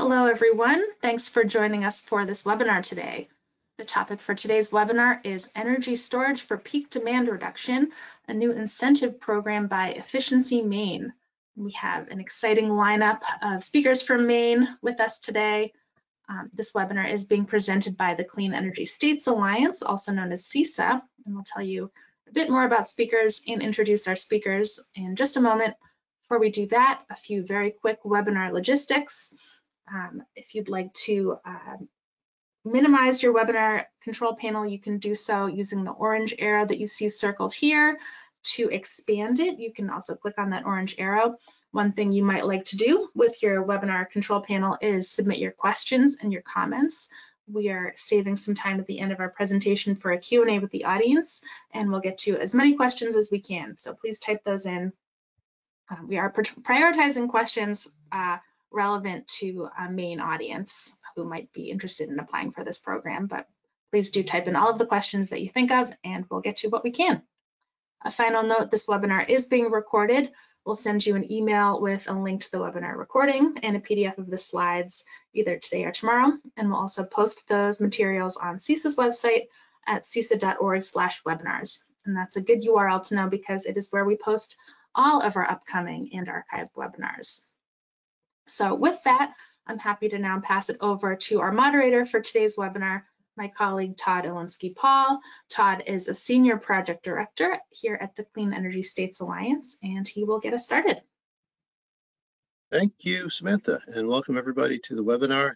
Hello, everyone. Thanks for joining us for this webinar today. The topic for today's webinar is Energy Storage for Peak Demand Reduction, a new incentive program by Efficiency Maine. We have an exciting lineup of speakers from Maine with us today. This webinar is being presented by the Clean Energy States Alliance, also known as CESA, and we'll tell you a bit more about speakers and introduce our speakers in just a moment. Before we do that, a few very quick webinar logistics. If you'd like to minimize your webinar control panel, you can do so using the orange arrow that you see circled here. To expand it, you can also click on that orange arrow. One thing you might like to do with your webinar control panel is submit your questions and your comments. We are saving some time at the end of our presentation for a Q&A with the audience, and we'll get to as many questions as we can. So please type those in. We are prioritizing questions relevant to a Maine audience who might be interested in applying for this program, but please do type in all of the questions that you think of and we'll get to what we can. A final note, this webinar is being recorded. We'll send you an email with a link to the webinar recording and a PDF of the slides either today or tomorrow, and we'll also post those materials on CESA's website at cesa.org/webinars. And that's a good URL to know because it is where we post all of our upcoming and archived webinars. So with that, I'm happy to now pass it over to our moderator for today's webinar, my colleague Todd Olinsky-Paul. Todd is a Senior Project Director here at the Clean Energy States Alliance, and he will get us started. Thank you, Samantha, and welcome everybody to the webinar.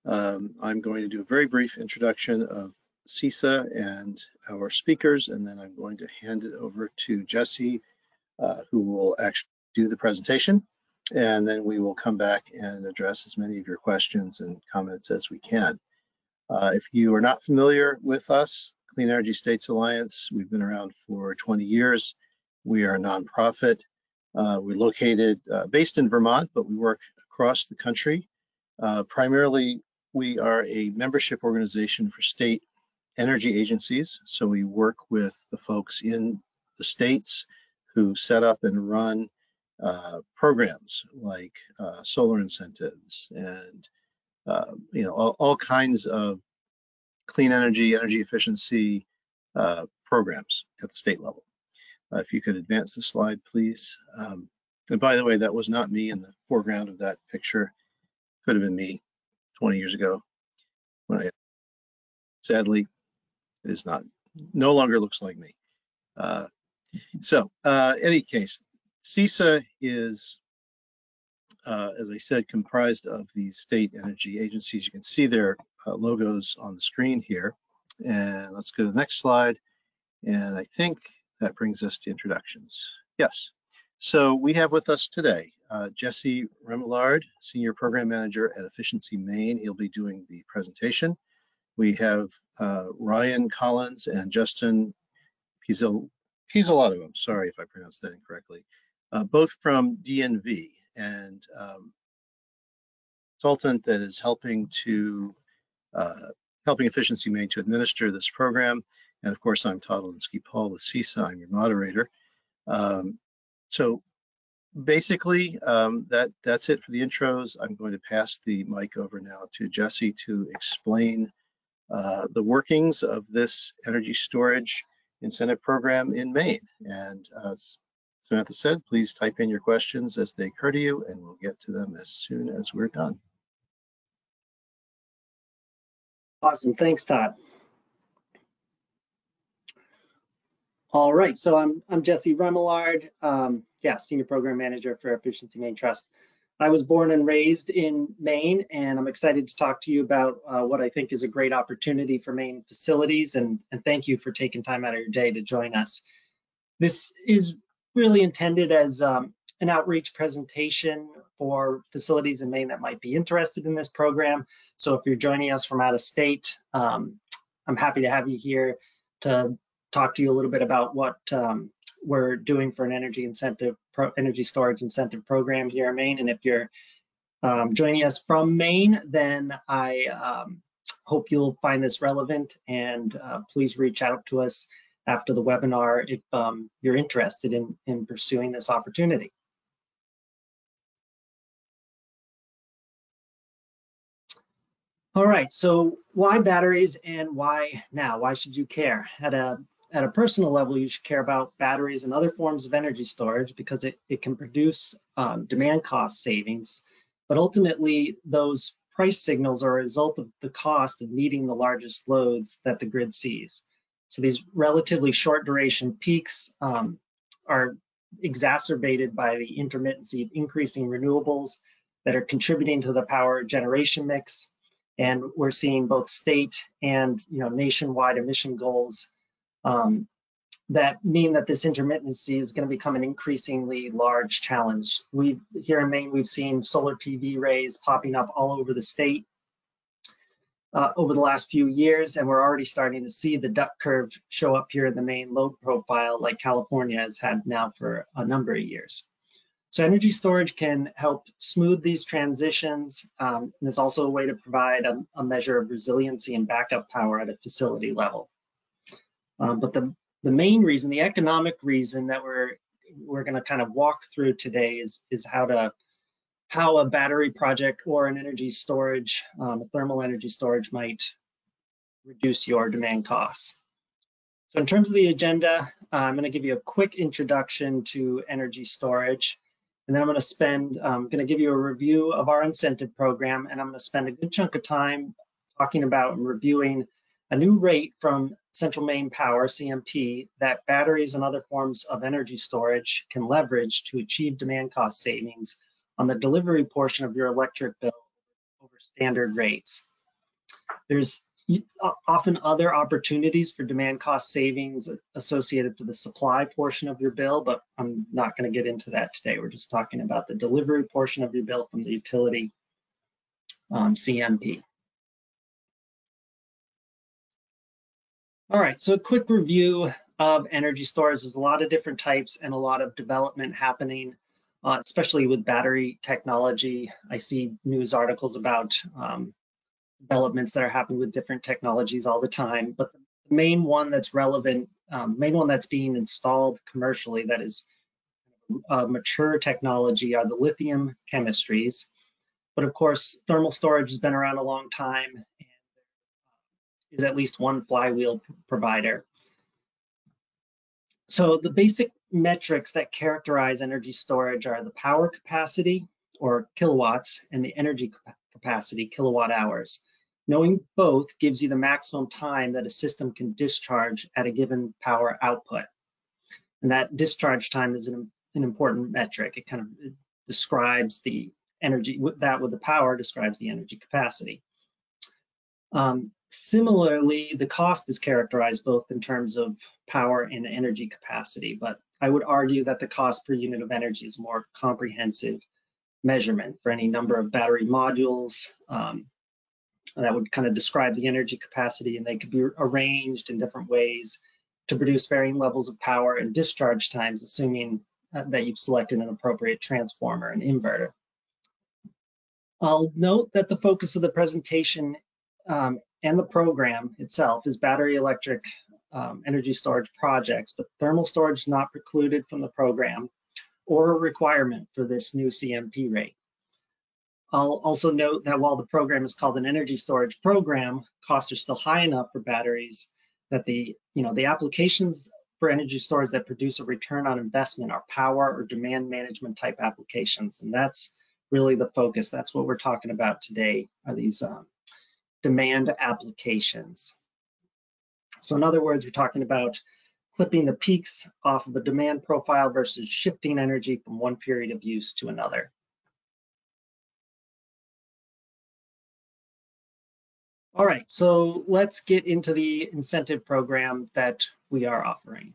I'm going to do a very brief introduction of CESA and our speakers, and then I'm going to hand it over to Jesse, who will actually do the presentation. And then we will come back and address as many of your questions and comments as we can. If you are not familiar with us, Clean Energy States Alliance, we've been around for 20 years. We are a nonprofit. We're located, based in Vermont, but we work across the country. Primarily, we are a membership organization for state energy agencies. So we work with the folks in the states who set up and run programs like solar incentives and all kinds of clean energy efficiency programs at the state level. If you could advance the slide, please. And by the way, that was not me in the foreground of that picture. Could have been me 20 years ago. Sadly, it is not. No longer looks like me. Any case, CESA is, as I said, comprised of these state energy agencies. You can see their logos on the screen here. And let's go to the next slide. And I think that brings us to introductions. Yes. So we have with us today Jesse Remillard, Senior Program Manager at Efficiency Maine. He'll be doing the presentation. We have Ryan Collins and Justin Pizzolato, I'm sorry if I pronounced that incorrectly, both from DNV, and consultant that is helping Efficiency Maine to administer this program. And of course, I'm Todd Olinsky-Paul with CESA. I'm your moderator. So basically, that's it for the intros. I'm going to pass the mic over now to Jesse to explain the workings of this energy storage incentive program in Maine. And as Samantha said, please type in your questions as they occur to you, and we'll get to them as soon as we're done. Awesome, thanks, Todd. All right, so I'm Jesse Remillard, Senior Program Manager for Efficiency Maine Trust. I was born and raised in Maine, and I'm excited to talk to you about what I think is a great opportunity for Maine facilities, and thank you for taking time out of your day to join us. This is really intended as an outreach presentation for facilities in Maine that might be interested in this program. So if you're joining us from out of state, I'm happy to have you here to talk to you a little bit about what we're doing for an energy storage incentive program here in Maine. And if you're joining us from Maine, then I hope you'll find this relevant, and please reach out to us after the webinar if you're interested in pursuing this opportunity. All right, so why batteries and why now? Why should you care? At a personal level, you should care about batteries and other forms of energy storage because it can produce demand cost savings, but ultimately those price signals are a result of the cost of meeting the largest loads that the grid sees. So these relatively short duration peaks are exacerbated by the intermittency of increasing renewables that are contributing to the power generation mix. And we're seeing both state and nationwide emission goals that mean that this intermittency is going to become an increasingly large challenge. Here in Maine, we've seen solar PV arrays popping up all over the state over the last few years, and we're already starting to see the duck curve show up here in the Maine load profile like California has had now for a number of years. So energy storage can help smooth these transitions, and it's also a way to provide a measure of resiliency and backup power at a facility level. But the main reason, the economic reason that we're going to kind of walk through today is how a battery project or an energy storage, thermal energy storage might reduce your demand costs. So in terms of the agenda, I'm going to give you a quick introduction to energy storage. And then I'm going to give you a review of our incentive program, and I'm going to spend a good chunk of time talking about and reviewing a new rate from Central Maine Power, CMP, that batteries and other forms of energy storage can leverage to achieve demand cost savings on the delivery portion of your electric bill over standard rates. There's often other opportunities for demand cost savings associated to the supply portion of your bill, but I'm not going to get into that today. We're just talking about the delivery portion of your bill from the utility CMP. All right, so a quick review of energy storage. There's a lot of different types and a lot of development happening, especially with battery technology. I see news articles about developments that are happening with different technologies all the time, but the main one that's relevant, main one that's being installed commercially that is mature technology are the lithium chemistries. But of course, thermal storage has been around a long time and is at least one flywheel provider. So the basic metrics that characterize energy storage are the power capacity, or kilowatts, and the energy capacity, kilowatt hours. Knowing both gives you the maximum time that a system can discharge at a given power output. And that discharge time is an important metric. It kind of describes the energy, that with the power describes the energy capacity. Similarly, the cost is characterized both in terms of power and energy capacity, but I would argue that the cost per unit of energy is a more comprehensive measurement for any number of battery modules. That would kind of describe the energy capacity, and they could be arranged in different ways to produce varying levels of power and discharge times, assuming that you've selected an appropriate transformer and inverter. I'll note that the focus of the presentation and the program itself is battery electric energy storage projects, but thermal storage is not precluded from the program or a requirement for this new CMP rate. I'll also note that while the program is called an energy storage program, costs are still high enough for batteries that the applications for energy storage that produce a return on investment are power or demand management type applications. And that's really the focus. That's what we're talking about today, are these demand applications. So in other words, we're talking about clipping the peaks off of a demand profile versus shifting energy from one period of use to another. All right, so let's get into the incentive program that we are offering.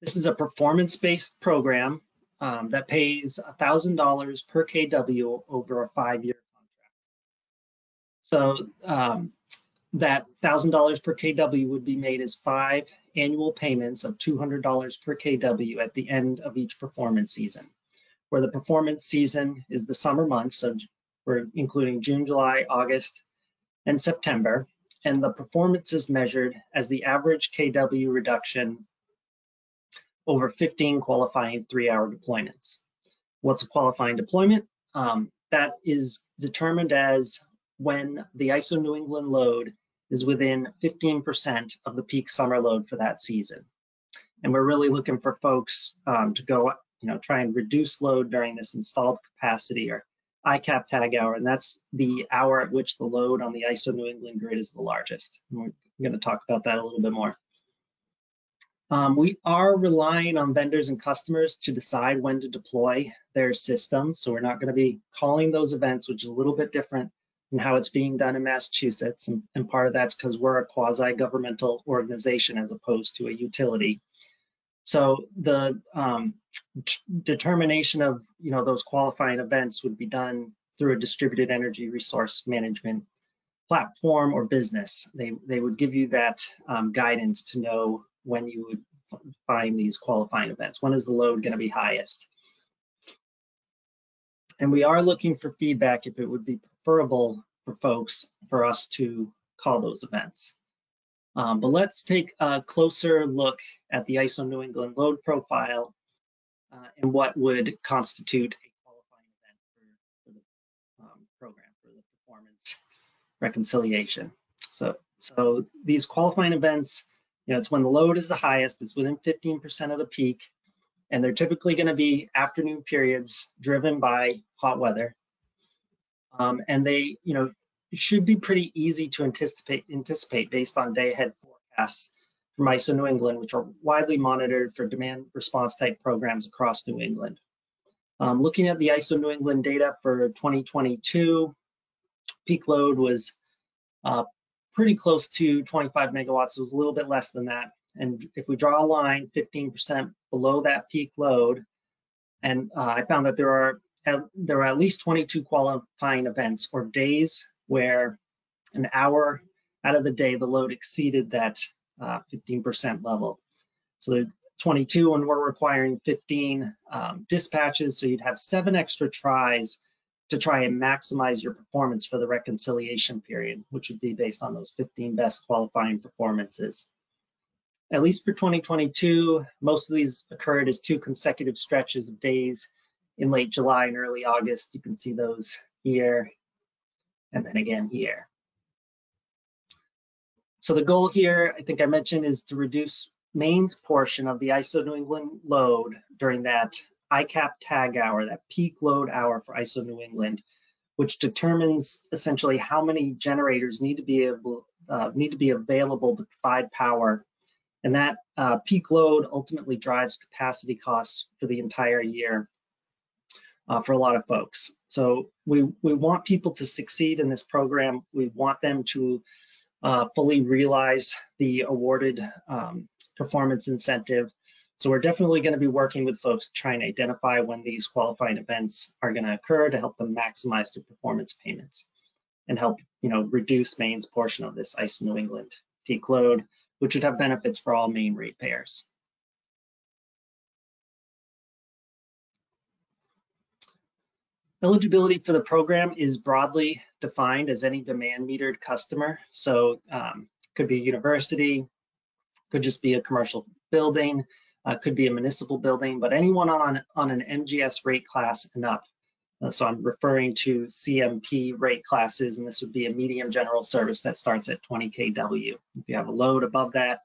This is a performance-based program that pays $1,000 per kW over a 5-year contract. So that $1,000 per kW would be made as 5 annual payments of $200 per kW at the end of each performance season, where the performance season is the summer months, so we're including June, July, August, and September, and the performance is measured as the average kW reduction over 15 qualifying 3-hour deployments. What's a qualifying deployment? That is determined as when the ISO New England load is within 15% of the peak summer load for that season. And we're really looking for folks to go, try and reduce load during this installed capacity or ICAP tag hour, and that's the hour at which the load on the ISO New England grid is the largest. And we're going to talk about that a little bit more. We are relying on vendors and customers to decide when to deploy their systems. So we're not going to be calling those events, which is a little bit different than how it's being done in Massachusetts. And part of that's because we're a quasi-governmental organization as opposed to a utility. So the determination of those qualifying events would be done through a distributed energy resource management platform or business. They would give you that guidance to know when you would find these qualifying events. When is the load going to be highest? And we are looking for feedback if it would be preferable for folks for us to call those events. But let's take a closer look at the ISO New England load profile and what would constitute a qualifying event for the program, for the performance reconciliation. So these qualifying events, it's when the load is the highest, it's within 15% of the peak, and they're typically going to be afternoon periods driven by hot weather. And they, should be pretty easy to anticipate based on day-ahead forecasts from ISO New England, which are widely monitored for demand response type programs across New England. Looking at the ISO New England data for 2022, peak load was pretty close to 25 megawatts. It was a little bit less than that. And if we draw a line 15% below that peak load, and I found that there are at least 22 qualifying events or days where an hour out of the day the load exceeded that 15% level. So 22 when we're requiring 15 dispatches, so you'd have 7 extra tries to try and maximize your performance for the reconciliation period, which would be based on those 15 best qualifying performances. At least for 2022, most of these occurred as 2 consecutive stretches of days in late July and early August. You can see those here and then again here. So the goal here, I think I mentioned, is to reduce Maine's portion of the ISO New England load during that ICAP tag hour, that peak load hour for ISO New England, which determines essentially how many generators need to be available to provide power. And that peak load ultimately drives capacity costs for the entire year for a lot of folks. So we want people to succeed in this program. We want them to fully realize the awarded performance incentive. So we're definitely going to be working with folks to try and identify when these qualifying events are going to occur to help them maximize their performance payments and help reduce Maine's portion of this ISO New England peak load, which would have benefits for all Maine ratepayers. Eligibility for the program is broadly defined as any demand metered customer. So could be a university, could just be a commercial building, could be a municipal building, but anyone on an MGS rate class and up. So I'm referring to CMP rate classes, and this would be a medium general service that starts at 20 kW. If you have a load above that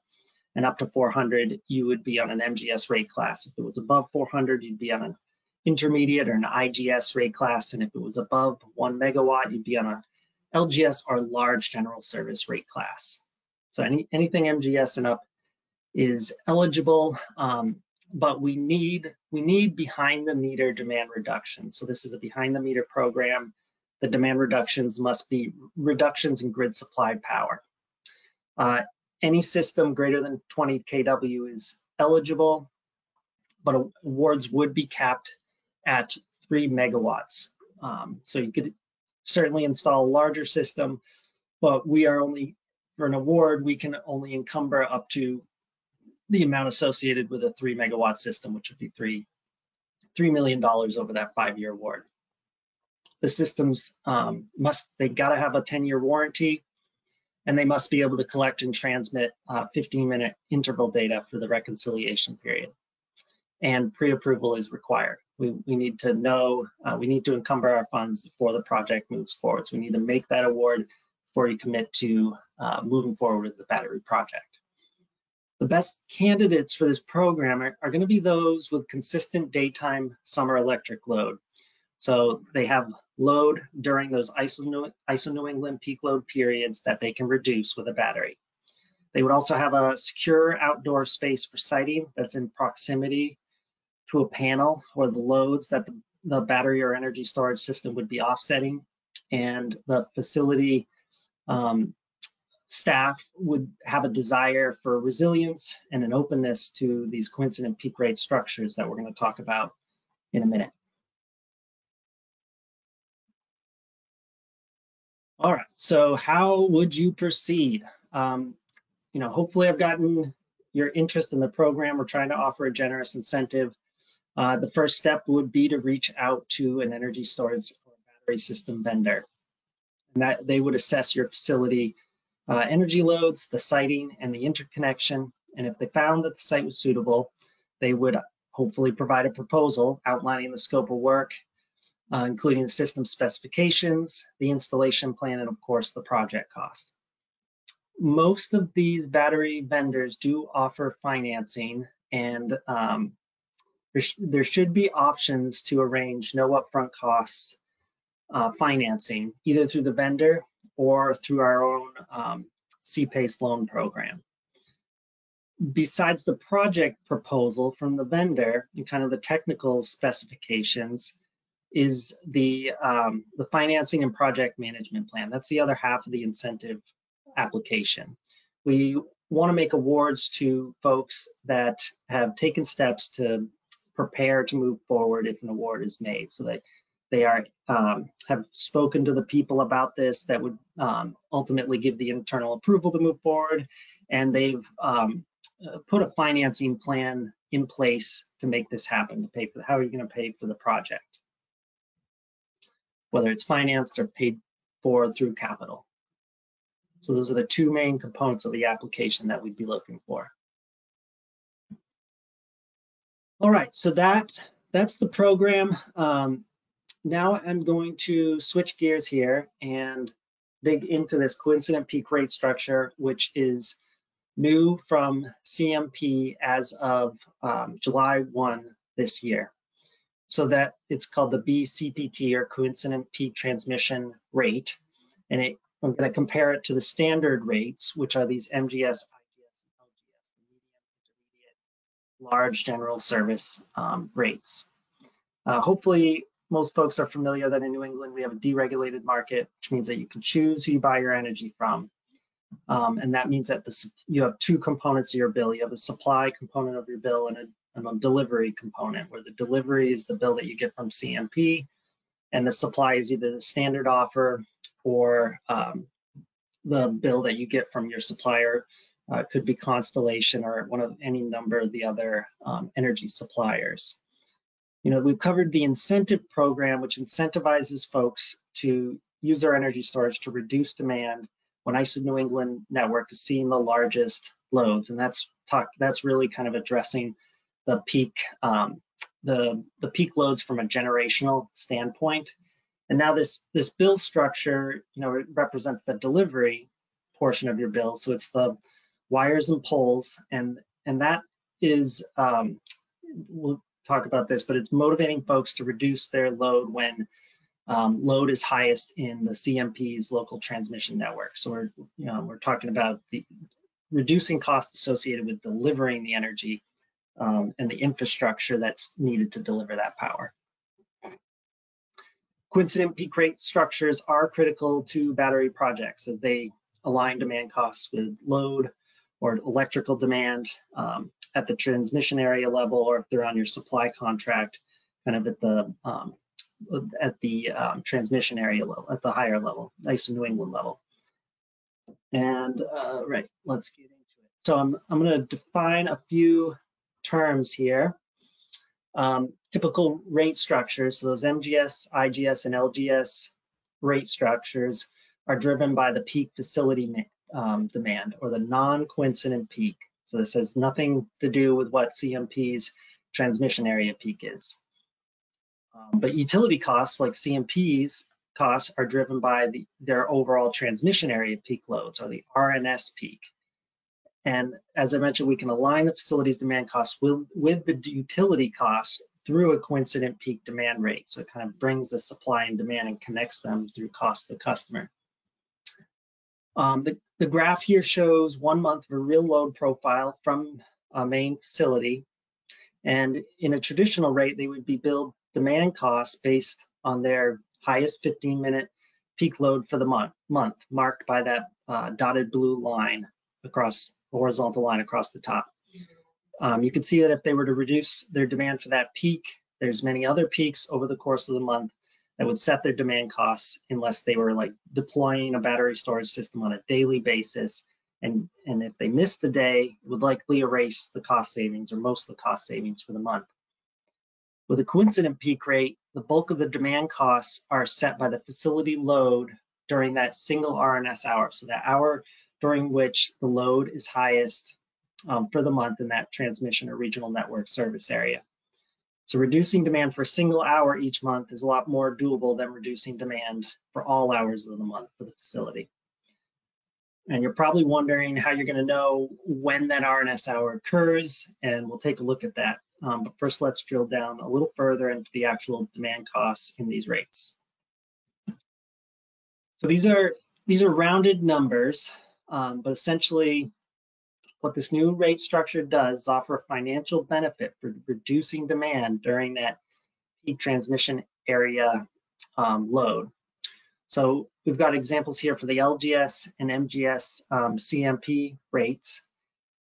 and up to 400, you would be on an MGS rate class. If it was above 400, you'd be on an intermediate or an IGS rate class, and if it was above 1 megawatt, you'd be on a LGS or large general service rate class. So anything MGS and up is eligible, but we need behind the meter demand reduction. So this is a behind the meter program. The demand reductions must be reductions in grid supplied power. Any system greater than 20 kW is eligible, but awards would be capped at 3 megawatts. So you could certainly install a larger system, but we are only, for an award, we can only encumber up to the amount associated with a 3 megawatt system, which would be $3 million over that 5-year award. The systems they gotta have a 10-year warranty, and they must be able to collect and transmit 15-minute interval data for the reconciliation period. and pre-approval is required. We need to know, we need to encumber our funds before the project moves forward. So we need to make that award before you commit to moving forward with the battery project. The best candidates for this program are going to be those with consistent daytime summer electric load. So they have load during those ISO New England peak load periods that they can reduce with a battery. They would also have a secure outdoor space for siting that's in proximity to a panel or the loads that the battery or energy storage system would be offsetting. And the facility staff would have a desire for resilience and an openness to these coincident peak rate structures that we're going to talk about in a minute. All right, so how would you proceed? Hopefully I've gotten your interest in the program. We're trying to offer a generous incentive. The first step would be to reach out to an energy storage or battery system vendor, and that they would assess your facility energy loads, the siting, and the interconnection. And if they found that the site was suitable, they would hopefully provide a proposal outlining the scope of work, including the system specifications, the installation plan, and of course the project cost. Most of these battery vendors do offer financing, and there should be options to arrange no upfront costs financing, either through the vendor or through our own CPACE loan program. Besides the project proposal from the vendor and kind of the technical specifications is the financing and project management plan. That's the other half of the incentive application. We want to make awards to folks that have taken steps to prepare to move forward if an award is made. So they have spoken to the people about this that would ultimately give the internal approval to move forward, and they've put a financing plan in place to make this happen, to pay for how are you going to pay for the project, whether it's financed or paid for through capital. So those are the two main components of the application that we'd be looking for. All right, so that's the program. Now I'm going to switch gears here and dig into this coincident peak rate structure, which is new from CMP as of July 1 this year. So that it's called the BCPT, or coincident peak transmission rate. And I'm going to compare it to the standard rates, which are these MGS, IGS, and LGS, the medium, intermediate, large general service rates. Hopefully, most folks are familiar that in New England, we have a deregulated market, which means that you can choose who you buy your energy from. And that means that you have two components of your bill. You have a supply component of your bill and a delivery component, where the delivery is the bill that you get from CMP, and the supply is either the standard offer or the bill that you get from your supplier. Could be Constellation or one of any number of the other energy suppliers. We've covered the incentive program, which incentivizes folks to use their energy storage to reduce demand when ISO New England network is seeing the largest loads, and that's really kind of addressing the peak the peak loads from a generational standpoint. And now this bill structure, it represents the delivery portion of your bill. So it's the wires and poles, and that is we'll talk about this, but it's motivating folks to reduce their load when load is highest in the CMP's local transmission network. So we're talking about the reducing costs associated with delivering the energy and the infrastructure that's needed to deliver that power. Coincident peak rate structures are critical to battery projects as they align demand costs with load or electrical demand at the transmission area level, or if they're on your supply contract, kind of at the transmission area level, at the higher level, ISO New England level. And right, let's get into it. So I'm going to define a few terms here. Typical rate structures, so those MGS, IGS, and LGS rate structures are driven by the peak facility demand, or the non-coincident peak. So this has nothing to do with what CMP's transmission area peak is. But utility costs like CMP's costs are driven by their overall transmission area peak loads, or the RNS peak. And as I mentioned, we can align the facility's demand costs with the utility costs through a coincident peak demand rate. So it kind of brings the supply and demand and connects them through cost to the customer. The graph here shows 1 month of a real load profile from a main facility. And in a traditional rate, they would be billed demand costs based on their highest 15-minute peak load for the month, marked by that dotted blue line across, horizontal line across the top. You can see that if they were to reduce their demand for that peak, there's many other peaks over the course of the month that would set their demand costs unless they were like deploying a battery storage system on a daily basis. And if they missed the day, it would likely erase the cost savings or most of the cost savings for the month. With a coincident peak rate, the bulk of the demand costs are set by the facility load during that single RNS hour. So that hour during which the load is highest for the month in that transmission or regional network service area. So reducing demand for a single hour each month is a lot more doable than reducing demand for all hours of the month for the facility. And you're probably wondering how you're going to know when that RNS hour occurs, and we'll take a look at that. But first, let's drill down a little further into the actual demand costs in these rates. So these are rounded numbers, but essentially what this new rate structure does is offer a financial benefit for reducing demand during that peak transmission area load. So we've got examples here for the LGS and MGS CMP rates.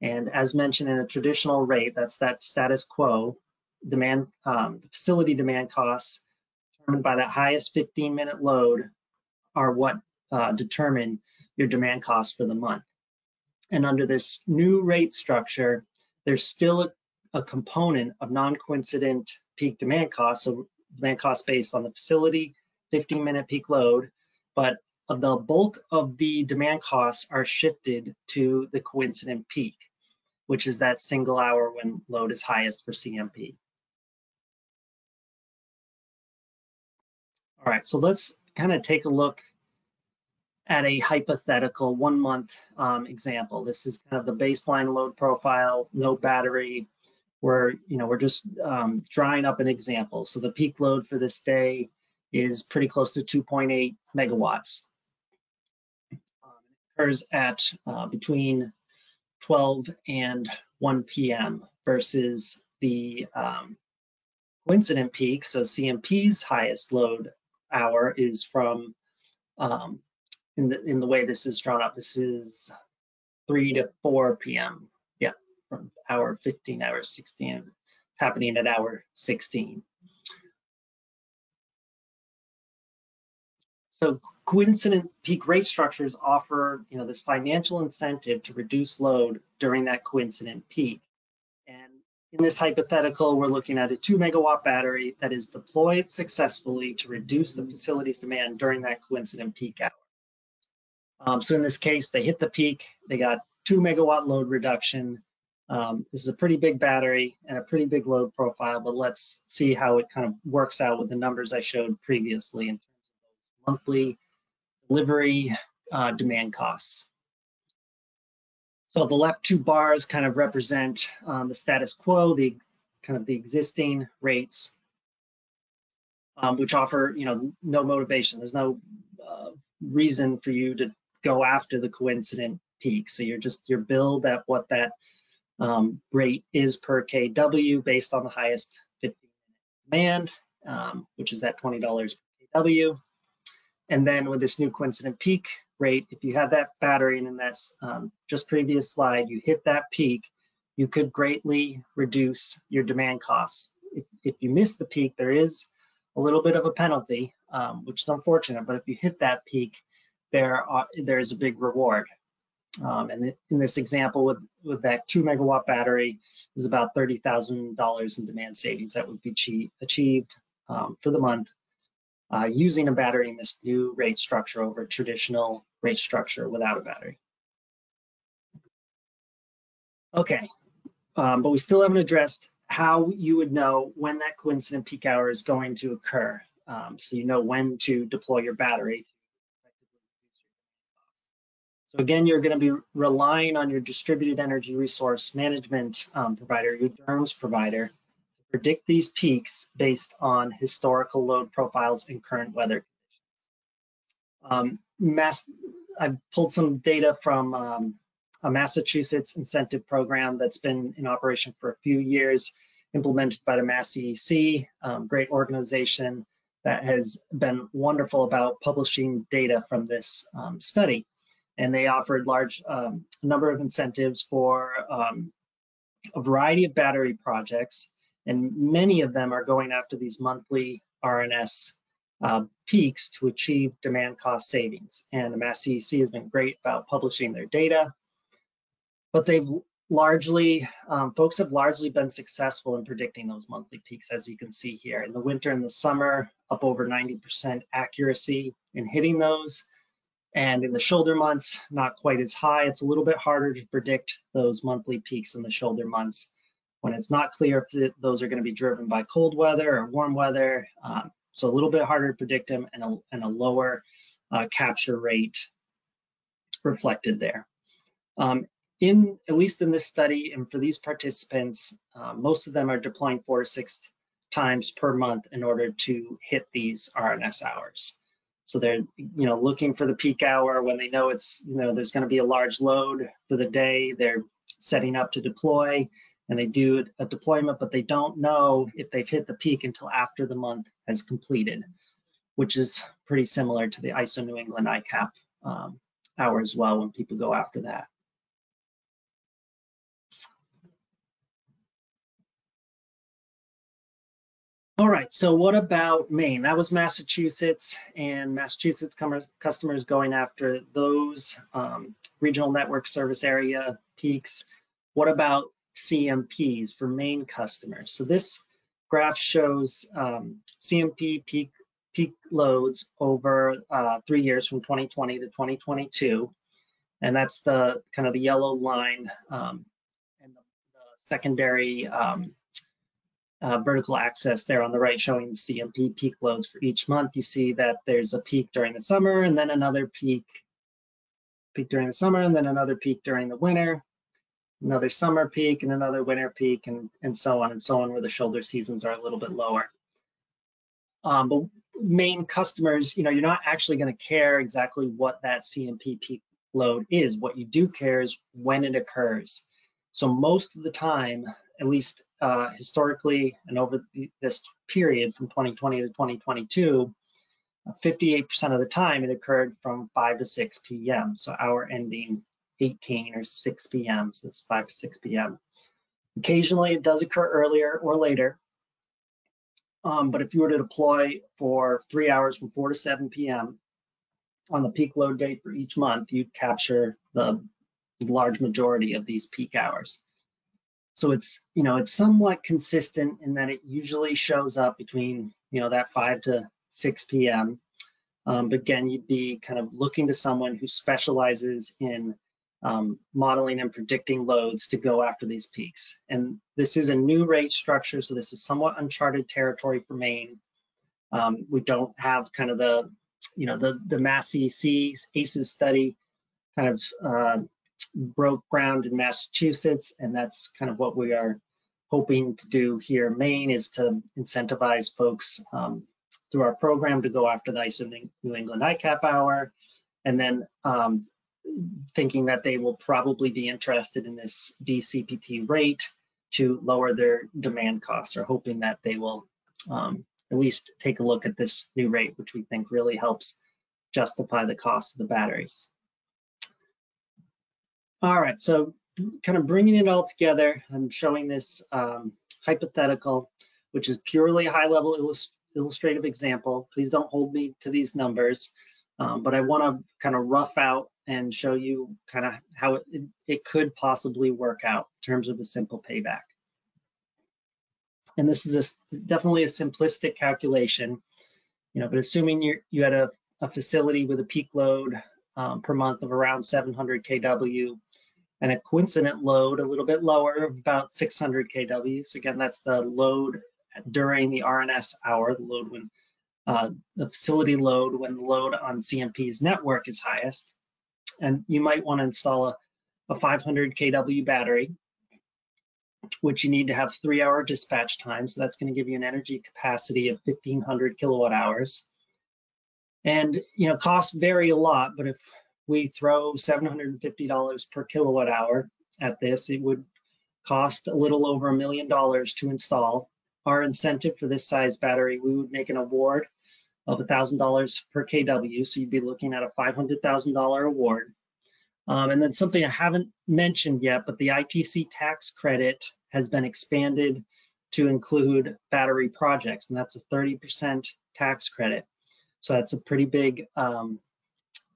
And as mentioned in a traditional rate, that's that status quo, demand, the facility demand costs determined by that highest 15-minute load are what determine your demand costs for the month. And under this new rate structure, there's still a component of non-coincident peak demand costs, so demand costs based on the facility 15-minute peak load, but the bulk of the demand costs are shifted to the coincident peak, which is that single hour when load is highest for CMP. All right, so let's kind of take a look at a hypothetical 1 month example. This is kind of the baseline load profile, no battery. We're just drawing up an example. So the peak load for this day is pretty close to 2.8 megawatts. It occurs at between 12 and 1 p.m. versus the coincident peak. So CMP's highest load hour is from, in the way this is drawn up, this is 3 to 4 p.m. Yeah, from hour 15, hour 16, it's happening at hour 16. So coincident peak rate structures offer, this financial incentive to reduce load during that coincident peak. And in this hypothetical, we're looking at a 2 megawatt battery that is deployed successfully to reduce the facility's demand during that coincident peak hour. So in this case, they hit the peak, they got 2 megawatt load reduction. This is a pretty big battery and a pretty big load profile, but let's see how it kind of works out with the numbers I showed previously in terms of monthly delivery demand costs. So the left two bars kind of represent the status quo, the existing rates, which offer no motivation. There's no reason for you to go after the coincident peak. So you're billed at what that rate is per kW based on the highest 15-minute demand, which is at $20 per kW. And then with this new coincident peak rate, if you have that battery, and in that just previous slide, you hit that peak, you could greatly reduce your demand costs. If you miss the peak, there is a little bit of a penalty, which is unfortunate, but if you hit that peak, there is a big reward. And in this example, with that 2 megawatt battery, is about $30,000 in demand savings that would be achieved for the month using a battery in this new rate structure over a traditional rate structure without a battery. Okay, but we still haven't addressed how you would know when that coincident peak hour is going to occur. So you know when to deploy your battery. So again, you're going to be relying on your distributed energy resource management provider, your DERMS provider, to predict these peaks based on historical load profiles and current weather conditions. I've pulled some data from a Massachusetts incentive program that's been in operation for a few years, implemented by the Mass CEC, great organization that has been wonderful about publishing data from this study. And they offered large number of incentives for a variety of battery projects, and many of them are going after these monthly RNS peaks to achieve demand cost savings. And the Mass CEC has been great about publishing their data, but they've largely, folks have largely been successful in predicting those monthly peaks, as you can see here. In the winter and the summer, up over 90% accuracy in hitting those. And in the shoulder months, not quite as high. It's a little bit harder to predict those monthly peaks in the shoulder months when it's not clear if those are going to be driven by cold weather or warm weather. So a little bit harder to predict them, and a lower capture rate reflected there. At least in this study, and for these participants, most of them are deploying 4 to 6 times per month in order to hit these RNS hours. So they're, looking for the peak hour when they know it's, there's going to be a large load for the day. They're setting up to deploy, and they do a deployment, but they don't know if they've hit the peak until after the month has completed, which is pretty similar to the ISO New England ICAP hour as well when people go after that. All right, so what about Maine? That was Massachusetts, and Massachusetts customers going after those regional network service area peaks. What about CMPs for Maine customers? So this graph shows CMP peak loads over 3 years from 2020 to 2022, and that's the kind of the yellow line and the secondary vertical axis there on the right showing CMP peak loads for each month. You see that there's a peak during the summer, and then another peak during the summer, and then another peak during the winter, another summer peak, and another winter peak, and so on, where the shoulder seasons are a little bit lower. But Maine customers, you're not actually going to care exactly what that CMP peak load is. What you do care is when it occurs. So most of the time, at least historically and over this period from 2020 to 2022, 58% of the time it occurred from 5 to 6 p.m. So hour ending 18 or 6 p.m. So it's 5 to 6 p.m. Occasionally it does occur earlier or later. But if you were to deploy for 3 hours from 4 to 7 p.m. on the peak load date for each month, you'd capture the large majority of these peak hours. So it's, it's somewhat consistent in that it usually shows up between, that 5 to 6 p.m. But again, you'd be kind of looking to someone who specializes in modeling and predicting loads to go after these peaks. And this is a new rate structure, so this is somewhat uncharted territory for Maine. We don't have kind of the Mass CEC ACES study kind of broke ground in Massachusetts, and that's kind of what we are hoping to do here in Maine, is to incentivize folks through our program to go after the ISO New England ICAP hour, and then thinking that they will probably be interested in this VCPT rate to lower their demand costs, or hoping that they will at least take a look at this new rate, which we think really helps justify the cost of the batteries. All right, so kind of bringing it all together, I'm showing this hypothetical, which is purely a high-level illustrative example. Please don't hold me to these numbers, but I want to kind of rough out and show you kind of how it could possibly work out in terms of a simple payback. And this is definitely a simplistic calculation, but assuming you had a facility with a peak load per month of around 700 kW, and a coincident load a little bit lower of about 600 kW. So again, that's the load during the RNS hour, the load when the facility load when the load on CMP's network is highest. And you might want to install a 500 kW battery, which you need to have 3-hour dispatch time. So that's going to give you an energy capacity of 1,500 kilowatt hours. And costs vary a lot, but if we throw $750 per kilowatt hour at this, it would cost a little over $1 million to install. Our incentive for this size battery, we would make an award of $1,000 per kW, so you'd be looking at a $500,000 award. And then something I haven't mentioned yet, but the ITC tax credit has been expanded to include battery projects, and that's a 30% tax credit. So that's a pretty big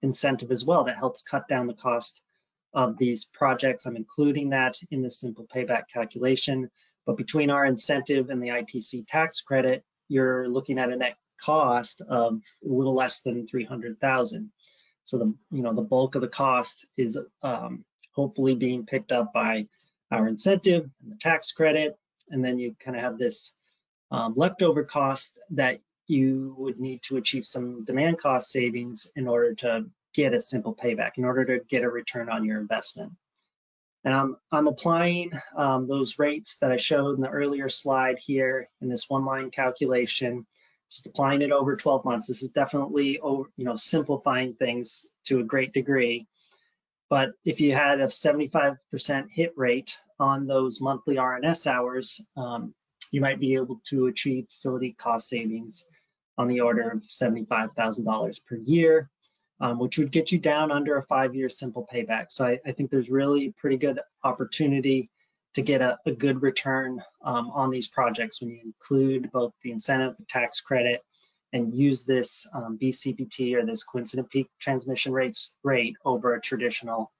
incentive as well that helps cut down the cost of these projects. I'm including that in the simple payback calculation, but between our incentive and the ITC tax credit, you're looking at a net cost of a little less than $300,000. So the bulk of the cost is hopefully being picked up by our incentive and the tax credit, and then you kind of have this leftover cost that you would need to achieve some demand cost savings in order to get a simple payback, in order to get a return on your investment. And I'm applying those rates that I showed in the earlier slide here in this one-line calculation, just applying it over 12 months. This is definitely simplifying things to a great degree. But if you had a 75% hit rate on those monthly RNS hours, you might be able to achieve facility cost savings on the order of $75,000 per year, which would get you down under a 5-year simple payback. So I think there's really pretty good opportunity to get a good return on these projects when you include both the incentive, the tax credit, and use this BCPT or this coincident peak transmission rate over a traditional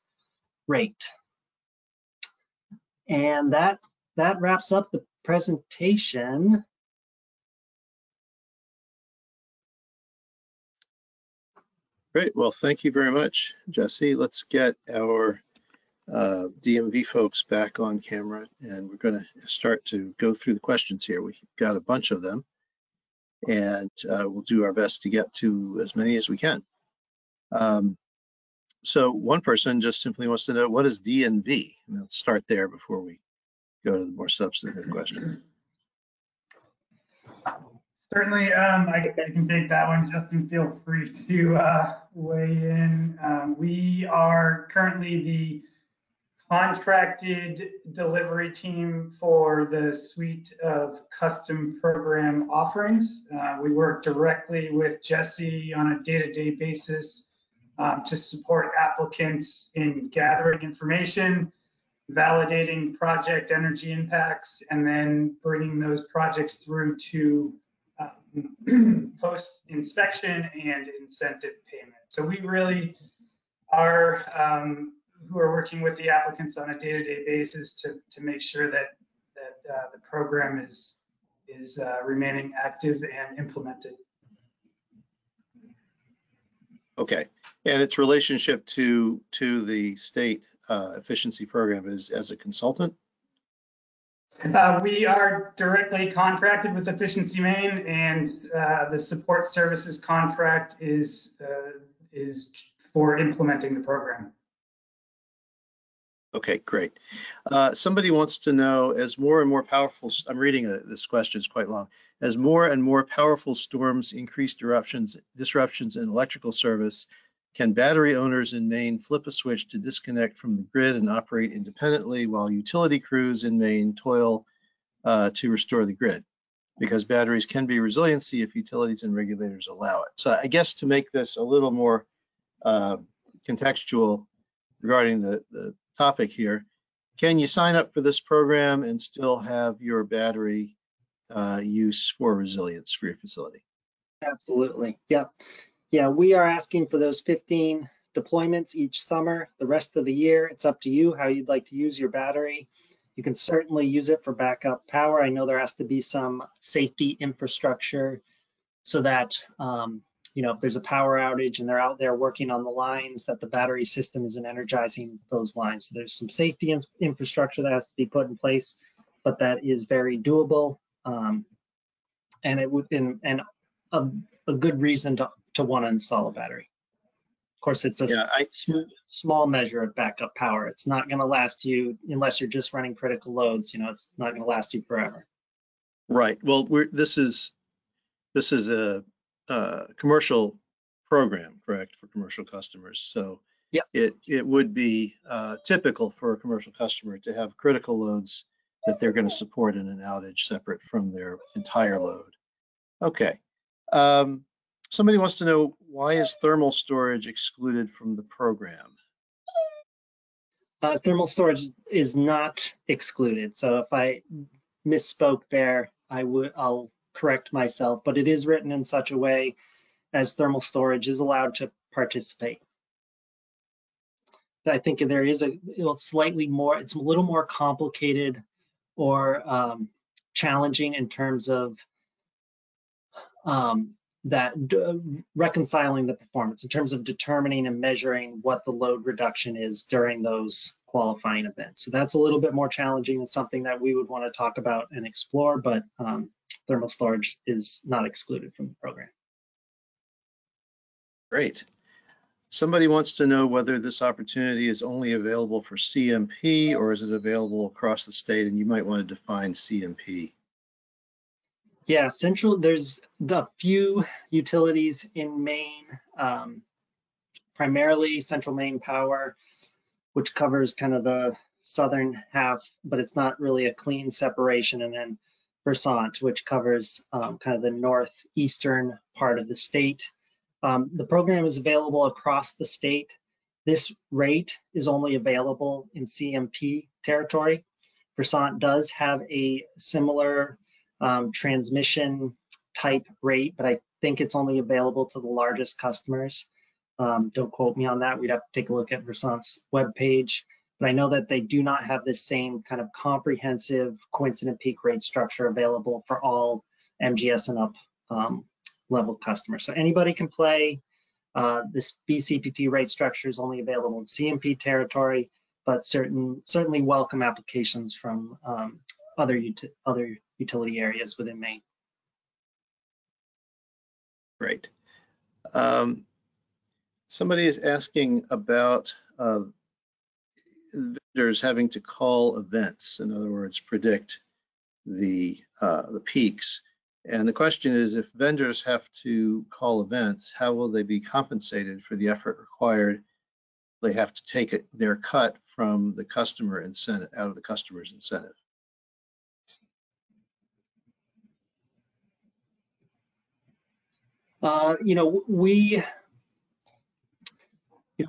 rate. And that wraps up the presentation. Great. Well, thank you very much, Jesse. Let's get our DMV folks back on camera, and we're going to start to go through the questions here. We've got a bunch of them, and we'll do our best to get to as many as we can. So one person just simply wants to know, what is DNV? And let's start there before we go to the more substantive questions. Certainly, I can take that one. Justin, feel free to weigh in. We are currently the contracted delivery team for the suite of custom program offerings. We work directly with Jesse on a day-to-day basis to support applicants in gathering information, validating project energy impacts, and then bringing those projects through to post-inspection and incentive payment. So we really are who are working with the applicants on a day-to-day basis to make sure that the program is remaining active and implemented. Okay, and its relationship to the state efficiency program is as a consultant? We are directly contracted with Efficiency Maine, and the support services contract is for implementing the program. Okay, great. Somebody wants to know, as more and more powerful, I'm reading this question, is quite long. As more and more powerful storms increase disruptions in electrical service, can battery owners in Maine flip a switch to disconnect from the grid and operate independently while utility crews in Maine toil to restore the grid? Because batteries can be resiliency if utilities and regulators allow it. So I guess to make this a little more contextual regarding the topic here, can you sign up for this program and still have your battery use for resilience for your facility? Absolutely. Yeah, we are asking for those 15 deployments each summer. The rest of the year, it's up to you how you'd like to use your battery. You can certainly use it for backup power. I know there has to be some safety infrastructure so that you know, if there's a power outage and they're out there working on the lines, that the battery system isn't energizing those lines. So there's some safety infrastructure that has to be put in place, but that is very doable. And it would, and a good reason to want to install a battery. Of course, it's a small measure of backup power. It's not going to last you, unless you're just running critical loads, you know, it's not going to last you forever. Right. Well, this is a commercial program, correct, for commercial customers. So yeah, it would be typical for a commercial customer to have critical loads that they're going to support in an outage separate from their entire load. Okay. Somebody wants to know, why is thermal storage excluded from the program? Thermal storage is not excluded. So if I misspoke there, I'll correct myself, but it is written in such a way as thermal storage is allowed to participate. I think there is slightly more, it's a little more complicated or challenging in terms of reconciling the performance, in terms of determining and measuring what the load reduction is during those qualifying events. So that's a little bit more challenging and something that we would want to talk about and explore, but thermal storage is not excluded from the program. Great. Somebody wants to know whether this opportunity is only available for CMP or is it available across the state, and you might want to define CMP. Yeah, there's a few utilities in Maine, primarily Central Maine Power, which covers kind of the southern half, but it's not really a clean separation. And then Versant, which covers kind of the northeastern part of the state. The program is available across the state. This rate is only available in CMP territory. Versant does have a similar transmission type rate, but I think it's only available to the largest customers. Don't quote me on that. We'd have to take a look at Versant's webpage, but I know that they do not have the same kind of comprehensive coincident peak rate structure available for all MGS and up level customers. So anybody can play. This BCPT rate structure is only available in CMP territory, but certainly welcome applications from other utility areas within Maine. Great. Somebody is asking about vendors having to call events, in other words, predict the peaks. And the question is, if vendors have to call events, how will they be compensated for the effort required? They have to take their cut from the customer incentive, out of the customer's incentive.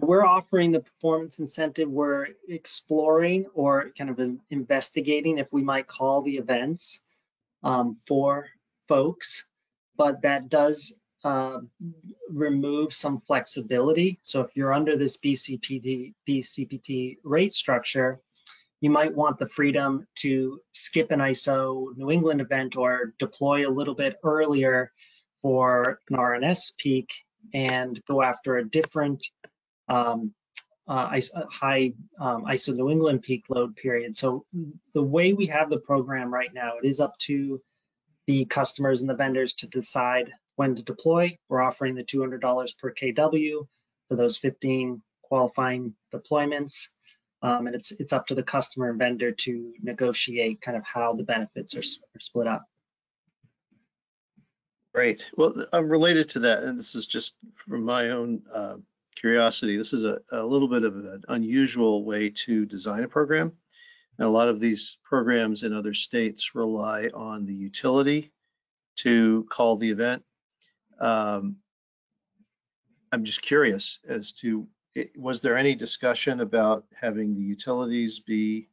We're offering the performance incentive. We're exploring or kind of investigating if we might call the events for folks, but that does remove some flexibility. So if you're under this BCPT rate structure, you might want the freedom to skip an ISO New England event or deploy a little bit earlier for an RNS peak and go after a different high ISO New England peak load period. So the way we have the program right now, it is up to the customers and the vendors to decide when to deploy. We're offering the $200 per kW for those 15 qualifying deployments. And it's up to the customer and vendor to negotiate kind of how the benefits are split up. Great. Well, I'm related to that, and this is just from my own curiosity. This is a little bit of an unusual way to design a program. And a lot of these programs in other states rely on the utility to call the event. I'm just curious as to, was there any discussion about having the utilities be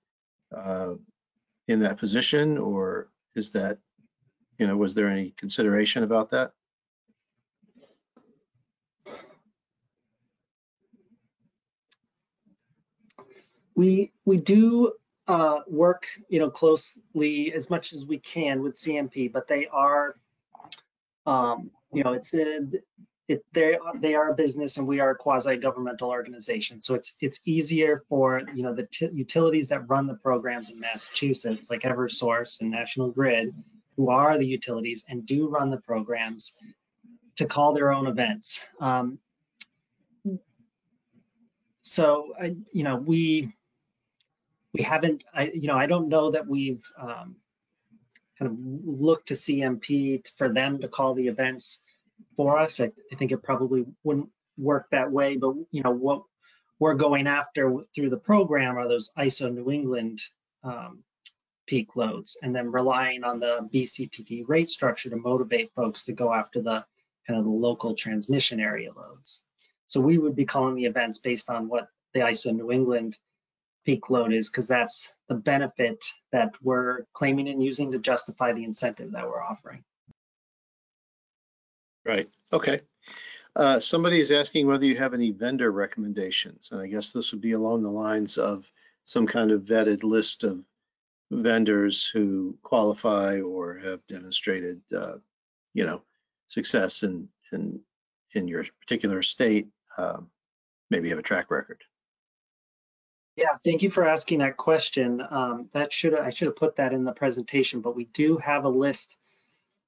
in that position, or is that, was there any consideration about that? We do work, closely as much as we can with CMP, but they are, they are a business and we are a quasi-governmental organization. So it's easier for, the utilities that run the programs in Massachusetts, like Eversource and National Grid, who are the utilities and do run the programs, to call their own events. We haven't, I don't know that we've kind of looked to CMP for them to call the events for us. I think it probably wouldn't work that way, but what we're going after through the program are those ISO New England peak loads, and then relying on the BCPD rate structure to motivate folks to go after the kind of the local transmission area loads. So we would be calling the events based on what the ISO New England peak load is, because that's the benefit that we're claiming and using to justify the incentive that we're offering. Right. Okay. Somebody is asking whether you have any vendor recommendations, and I guess this would be along the lines of some kind of vetted list of vendors who qualify or have demonstrated, success in your particular state, maybe have a track record. Yeah, thank you for asking that question. I should have put that in the presentation, but we do have a list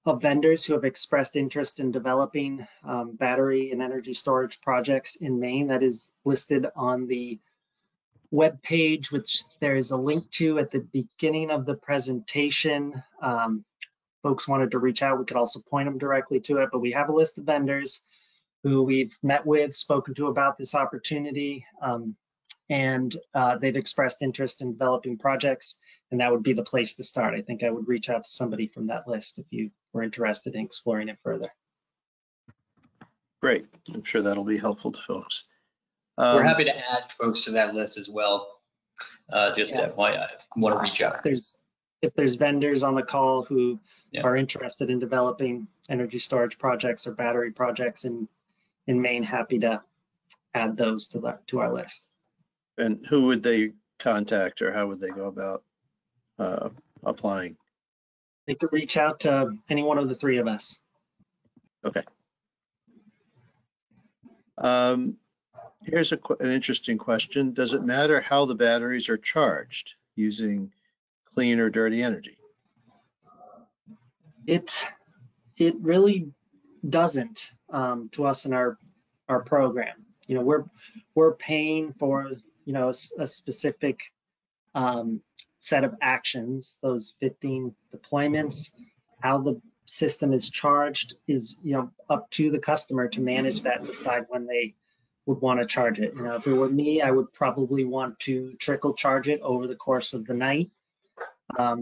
of vendors who have expressed interest in developing battery and energy storage projects in Maine. That is listed on the web page, which there is a link to at the beginning of the presentation. Folks wanted to reach out, we could also point them directly to it, but we have a list of vendors who we've met with, spoken to about this opportunity, and they've expressed interest in developing projects, and that would be the place to start. I think I would reach out to somebody from that list if you were interested in exploring it further. Great. I'm sure that'll be helpful to folks. We're happy to add folks to that list as well. Just FYI, if you want to reach out. If there's vendors on the call who are interested in developing energy storage projects or battery projects in Maine, happy to add those to our list. And who would they contact, or how would they go about applying? They could reach out to any one of the three of us. Okay. Here's an interesting question. Does it matter how the batteries are charged using clean or dirty energy? It really doesn't to us in our program. We're paying for a specific set of actions, those 15 deployments. How the system is charged is up to the customer to manage that and decide when they would want to charge it. If it were me, I would probably want to trickle charge it over the course of the night,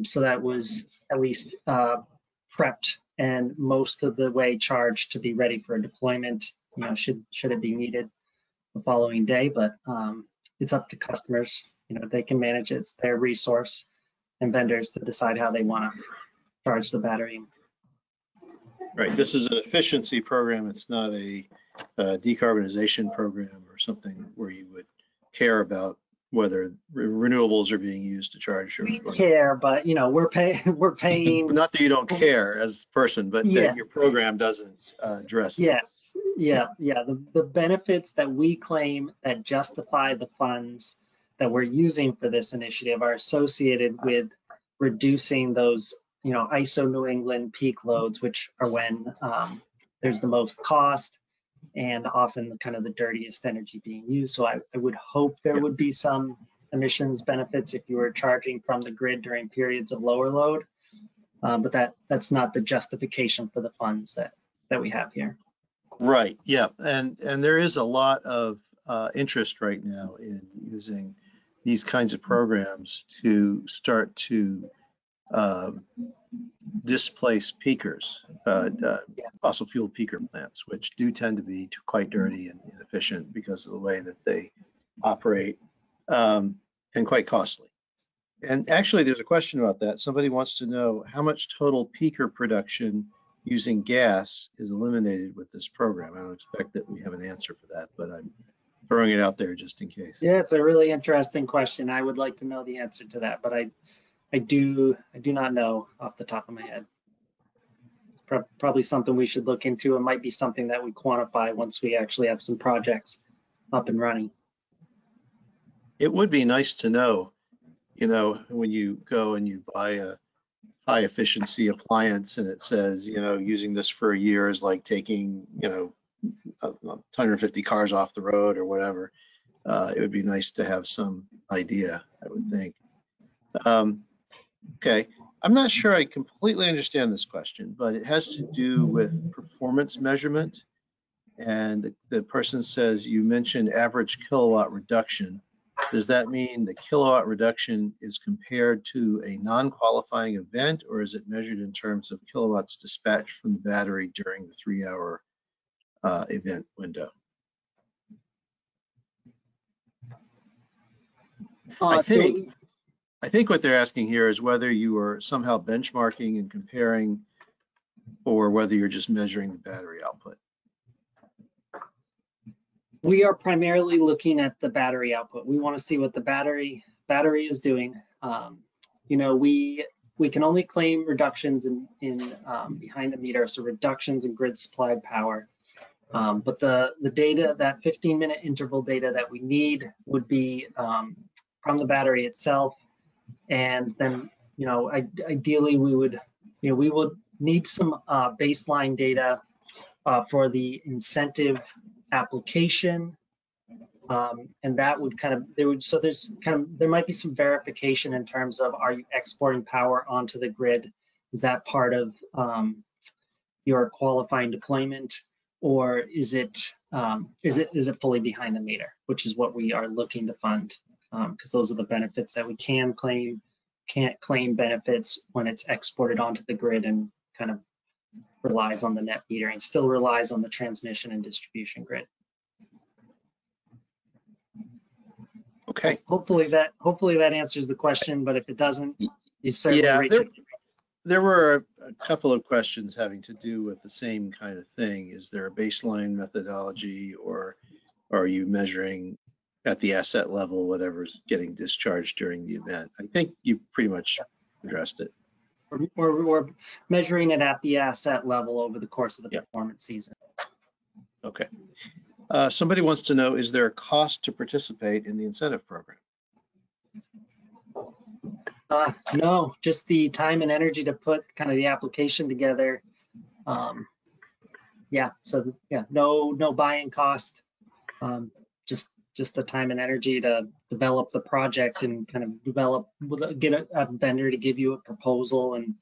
so that was at least prepped and most of the way charged to be ready for a deployment. Should it be needed the following day, but it's up to customers. They can manage it. It's their resource, and vendors to decide how they want to charge the battery. Right. This is an efficiency program. It's not a decarbonization program or something where you would care about whether renewables are being used to charge your. We care, but we're paying. Not that you don't care as a person, but that your program doesn't address. Yes. Yeah. The benefits that we claim that justify the funds that we're using for this initiative are associated with reducing those ISO New England peak loads, which are when there's the most cost and often kind of the dirtiest energy being used. So I would hope there would be some emissions benefits if you were charging from the grid during periods of lower load, but that's not the justification for the funds that we have here. Right. Yeah. And there is a lot of interest right now in using these kinds of programs to start to displace peakers, fossil fuel peaker plants, which do tend to be quite dirty and inefficient because of the way that they operate, and quite costly. And actually, there's a question about that. Somebody wants to know how much total peaker production using gas is eliminated with this program. I don't expect that we have an answer for that, but I'm throwing it out there just in case. Yeah, it's a really interesting question. I would like to know the answer to that, but I do not know off the top of my head. probably something we should look into. It might be something that we quantify once we actually have some projects up and running. It would be nice to know, you know, when you go and you buy a high efficiency appliance and it says, you know, using this for a year is like taking, you know, 150 cars off the road or whatever. It would be nice to have some idea, I would think. Okay, I'm not sure I completely understand this question, but it has to do with performance measurement. And the person says, you mentioned average kilowatt reduction. Does that mean the kilowatt reduction is compared to a non-qualifying event, or is it measured in terms of kilowatts dispatched from the battery during the 3-hour event window? I think what they're asking here is whether you are somehow benchmarking and comparing, or whether you're just measuring the battery output. We are primarily looking at the battery output. We want to see what the battery is doing. You know, we can only claim reductions in behind the meter, so reductions in grid supplied power. But the data, that 15-minute interval data that we need would be from the battery itself. And then, you know, ideally we would need some baseline data for the incentive application, and that would kind of, there might be some verification in terms of, are you exporting power onto the grid? Is that part of your qualifying deployment, or is it fully behind the meter, which is what we are looking to fund, because those are the benefits that we can claim. Can't claim benefits when it's exported onto the grid and kind of relies on the net metering, still relies on the transmission and distribution grid. Okay. Hopefully that answers the question, but if it doesn't, you certainly reach it. There were a couple of questions having to do with the same kind of thing. Is there a baseline methodology, or are you measuring at the asset level whatever's getting discharged during the event? I think you pretty much addressed it. We're measuring it at the asset level over the course of the performance season. Okay. Somebody wants to know, is there a cost to participate in the incentive program? No, just the time and energy to put kind of the application together. No buy-in cost, just the time and energy to develop the project and kind of get a vendor to give you a proposal, and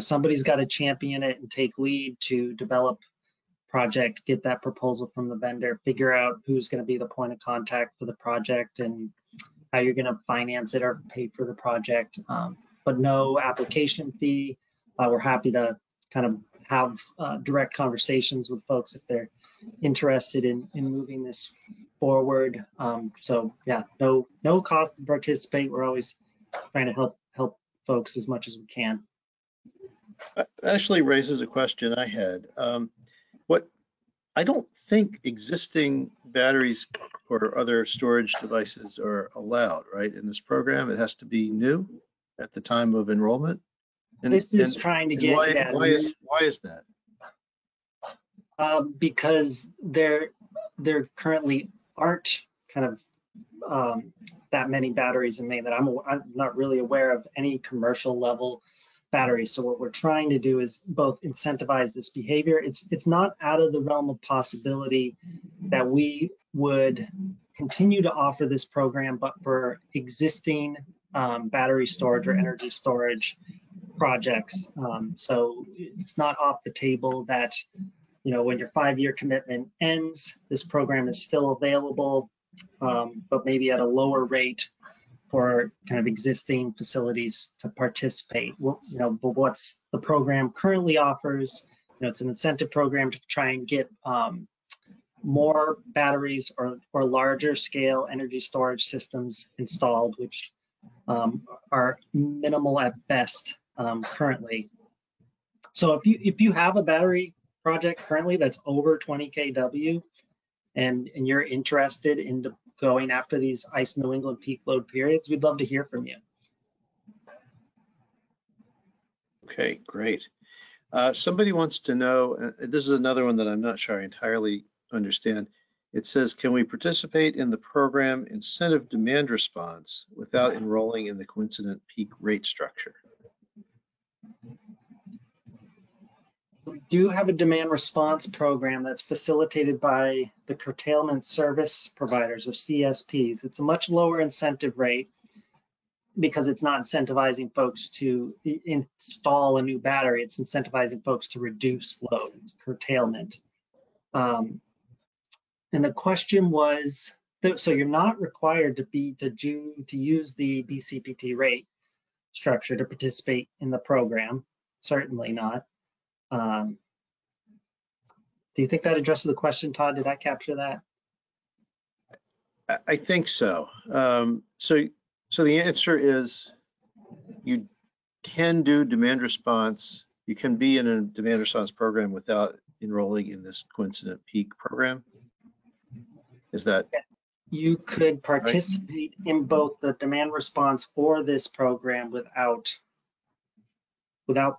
somebody's got to champion it and take lead to develop project, get that proposal from the vendor, figure out who's going to be the point of contact for the project and how you're going to finance it or pay for the project, but no application fee. We're happy to kind of have direct conversations with folks if they're interested in moving this forward. So yeah, no cost to participate. We're always trying to help folks as much as we can. That actually raises a question I had. I don't think existing batteries or other storage devices are allowed, right, in this program. It has to be new at the time of enrollment. And this is trying to get why is that? Because there currently aren't kind of that many batteries in Maine that I'm not really aware of any commercial level batteries. So what we're trying to do is both incentivize this behavior. It's not out of the realm of possibility that we would continue to offer this program, but for existing battery storage or energy storage projects. So it's not off the table that, when your 5-year commitment ends, this program is still available, but maybe at a lower rate for kind of existing facilities to participate. But what's the program currently offers, it's an incentive program to try and get more batteries or larger scale energy storage systems installed, which are minimal at best currently. So if you have a battery project currently that's over 20 kW and you're interested in going after these ICE New England peak load periods, we'd love to hear from you. Okay, great. Somebody wants to know, this is another one that I'm not sure I entirely understand. It says, can we participate in the program incentive demand response without enrolling in the coincident peak rate structure? We do have a demand response program that's facilitated by the curtailment service providers, or CSPs. It's a much lower incentive rate because it's not incentivizing folks to install a new battery. It's incentivizing folks to reduce load. It's curtailment. And the question was, so you're not required to use the BCPT rate structure to participate in the program. Certainly not. Do you think that addresses the question, Todd? Did I capture that? I think so. So the answer is you can do demand response. You can be in a demand response program without enrolling in this coincident peak program. Is that? You could participate in both the demand response or this program without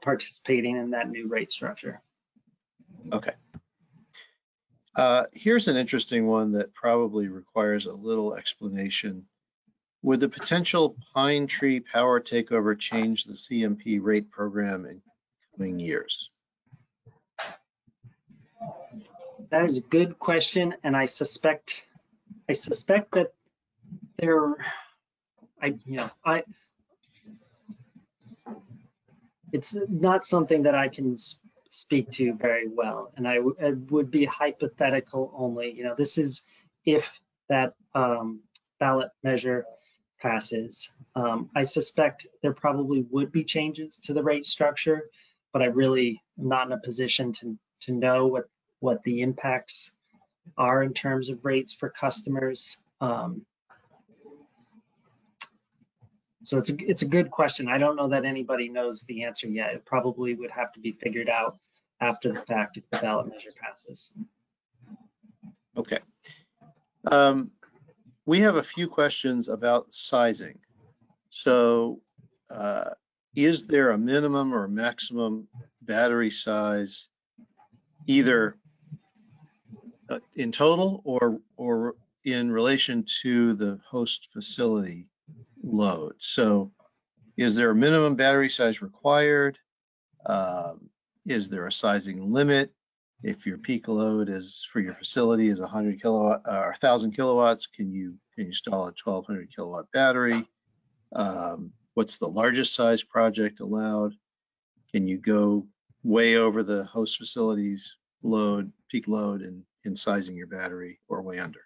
participating in that new rate structure. Okay. Here's an interesting one that probably requires a little explanation. Would the potential Pine Tree Power takeover change the CMP rate program in coming years? That is a good question, and I suspect that it's not something that I can speak to very well, and I would be hypothetical only. You know, this is if that ballot measure passes. I suspect there probably would be changes to the rate structure, but I really am not in a position to know what the impacts are in terms of rates for customers. So it's a good question. I don't know that anybody knows the answer yet. It probably would have to be figured out after the fact if the ballot measure passes. Okay. We have a few questions about sizing. So is there a minimum or maximum battery size, either in total or in relation to the host facility load? So is there a minimum battery size required? Is there a sizing limit? If your peak load is for your facility is 100 kilowatt or 1,000 kilowatts, can you install a 1,200 kilowatt battery? What's the largest size project allowed? Can you go way over the host facility's load, peak load, in sizing your battery, or way under?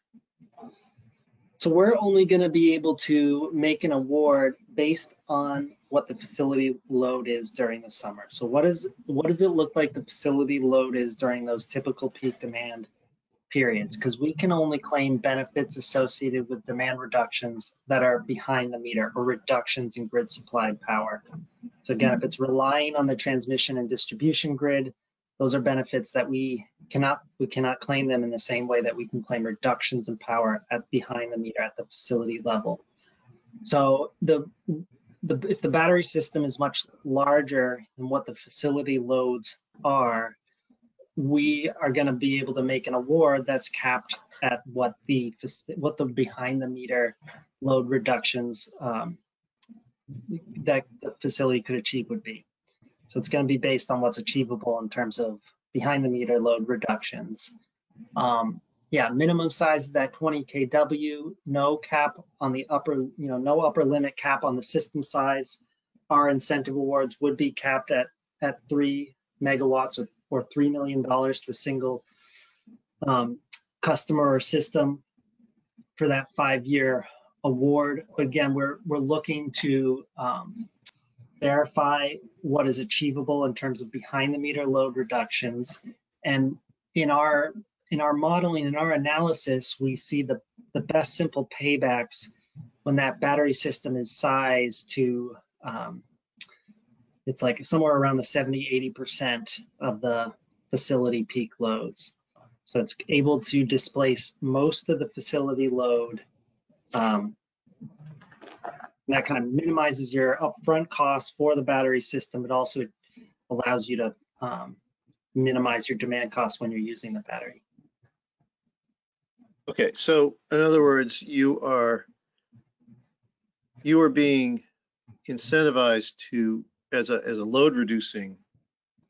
So we're only going to be able to make an award based on what the facility load is during the summer. So what does it look like the facility load is during those typical peak demand periods? Because we can only claim benefits associated with demand reductions that are behind the meter, or reductions in grid supplied power. So again, if it's relying on the transmission and distribution grid, those are benefits that we cannot claim them in the same way that we can claim reductions in power at behind the meter at the facility level. So if the battery system is much larger than what the facility loads are, we are going to be able to make an award that's capped at what the behind the meter load reductions that the facility could achieve would be. So it's going to be based on what's achievable in terms of behind the meter load reductions. Yeah, minimum size is that 20 kW, no cap on the upper, no upper limit cap on the system size. Our incentive awards would be capped at 3 megawatts or $3 million to a single customer or system for that 5-year award. Again, we're looking to verify what is achievable in terms of behind the meter load reductions. And in our modeling, in our analysis, we see the best simple paybacks when that battery system is sized to, it's like somewhere around the 70–80% of the facility peak loads. So it's able to displace most of the facility load. That kind of minimizes your upfront costs for the battery system. It also allows you to minimize your demand costs when you're using the battery. Okay, so in other words, you are being incentivized to as a load reducing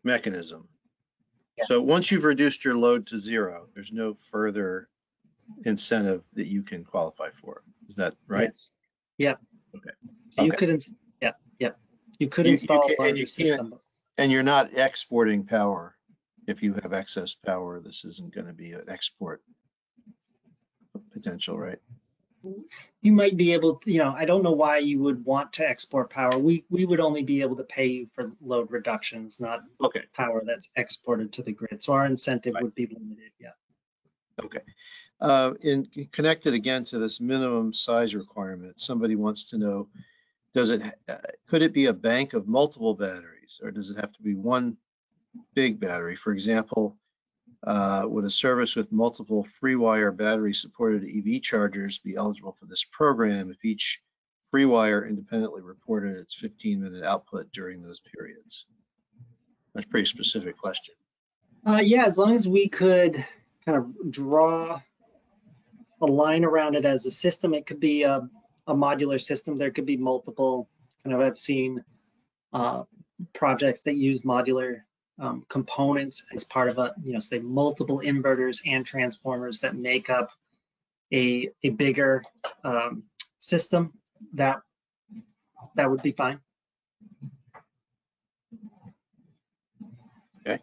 mechanism. Yeah. So once you've reduced your load to zero, there's no further incentive that you can qualify for. Is that right? Yes. Yep. Okay. You Okay. could, yep. You could You install can- a and larger you system. And you're not exporting power. If you have excess power, this isn't going to be an export potential, right? You might be able to, I don't know why you would want to export power. We would only be able to pay you for load reductions, not Okay. power that's exported to the grid. So our incentive Right. would be limited. Yeah. Okay. Connected again to this minimum size requirement, somebody wants to know, could it be a bank of multiple batteries, or does it have to be one big battery? For example, would a service with multiple free-wire battery-supported EV chargers be eligible for this program if each free-wire independently reported its 15-minute output during those periods? That's a pretty specific question. Yeah, as long as we could kind of draw a line around it as a system, it could be a modular system. There could be multiple, I've seen projects that use modular components as part of say multiple inverters and transformers that make up a bigger system. That would be fine. Okay.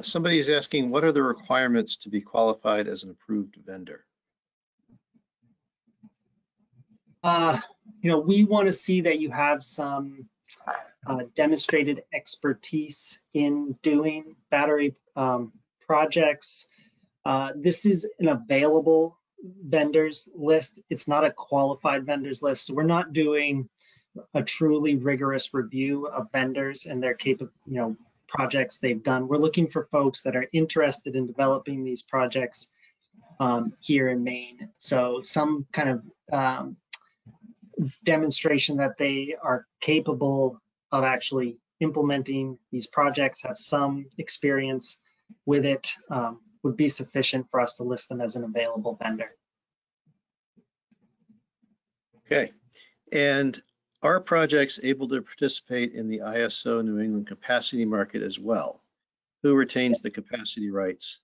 Somebody is asking, what are the requirements to be qualified as an approved vendor? We want to see that you have some demonstrated expertise in doing battery projects. This is an available vendors list. It's not a qualified vendors list. So we're not doing a truly rigorous review of vendors and their projects they've done. We're looking for folks that are interested in developing these projects here in Maine. So some kind of demonstration that they are capable of actually implementing these projects, have some experience with it, would be sufficient for us to list them as an available vendor. Okay. And are projects able to participate in the ISO New England capacity market as well? Who retains the capacity rights?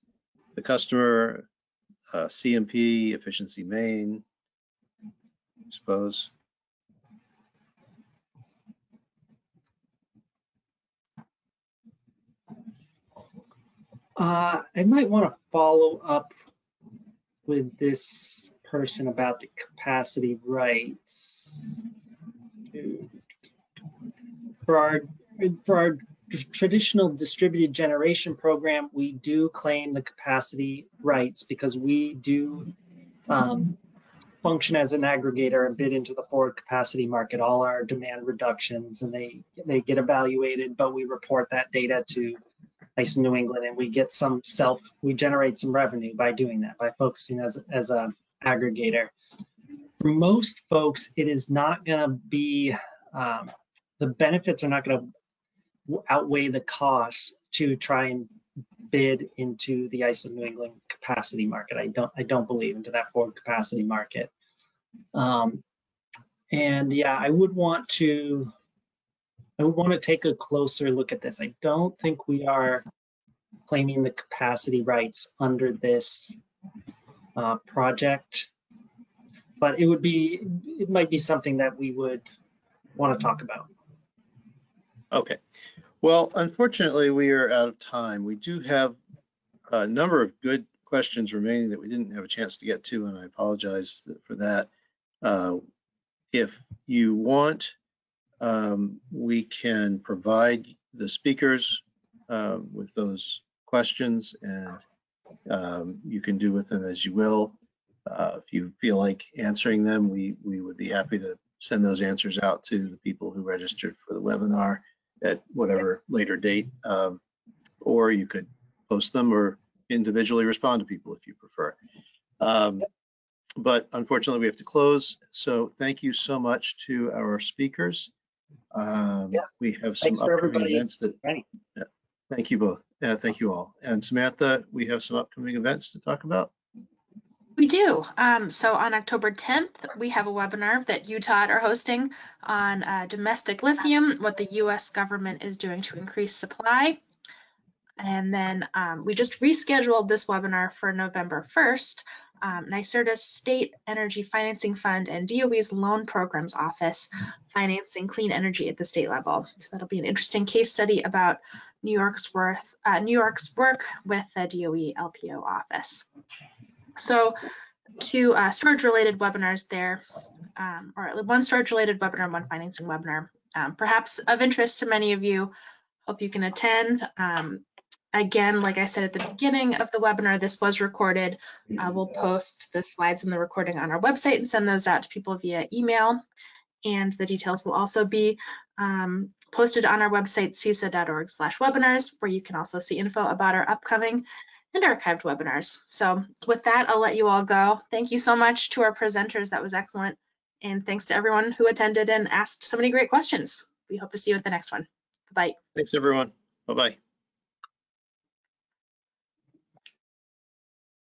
The customer, CMP, Efficiency Maine, I suppose. I might want to follow up with this person about the capacity rights. For our traditional distributed generation program, we do claim the capacity rights because we do function as an aggregator and bid into the forward capacity market, all our demand reductions, and they get evaluated, but we report that data to ISO New England, and we get we generate some revenue by doing that, by focusing as a aggregator. For most folks, it is not going to be, the benefits are not going to outweigh the costs to try and bid into the ISO New England capacity market. I don't believe into that forward capacity market. And yeah, I would want to take a closer look at this. I don't think we are claiming the capacity rights under this project, but it might be something that we would want to talk about. Okay. Well, unfortunately, we are out of time. We do have a number of good questions remaining that we didn't have a chance to get to, and I apologize for that. If you want, we can provide the speakers with those questions, and you can do with them as you will. If you feel like answering them, we would be happy to send those answers out to the people who registered for the webinar at whatever later date, or you could post them or individually respond to people if you prefer. But unfortunately, we have to close. So thank you so much to our speakers. We have some upcoming events that. Thank you both. Thank you all. And Samantha, we have some upcoming events to talk about. We do. So on October 10th, we have a webinar that you, Todd, are hosting on domestic lithium, what the U.S. government is doing to increase supply. And then we just rescheduled this webinar for November 1st. NYSERDA's State Energy Financing Fund and DOE's Loan Programs Office financing clean energy at the state level. So that'll be an interesting case study about New York's work with the DOE LPO office. So two storage-related webinars there, or one storage-related webinar, one financing webinar, perhaps of interest to many of you. Hope you can attend. Again, like I said at the beginning of the webinar, this was recorded. We'll post the slides and the recording on our website and send those out to people via email. And the details will also be posted on our website, cisa.org/webinars, where you can also see info about our upcoming and archived webinars. So with that, I'll let you all go. Thank you so much to our presenters. That was excellent. And thanks to everyone who attended and asked so many great questions. We hope to see you at the next one. Bye. Thanks, everyone. Bye-bye.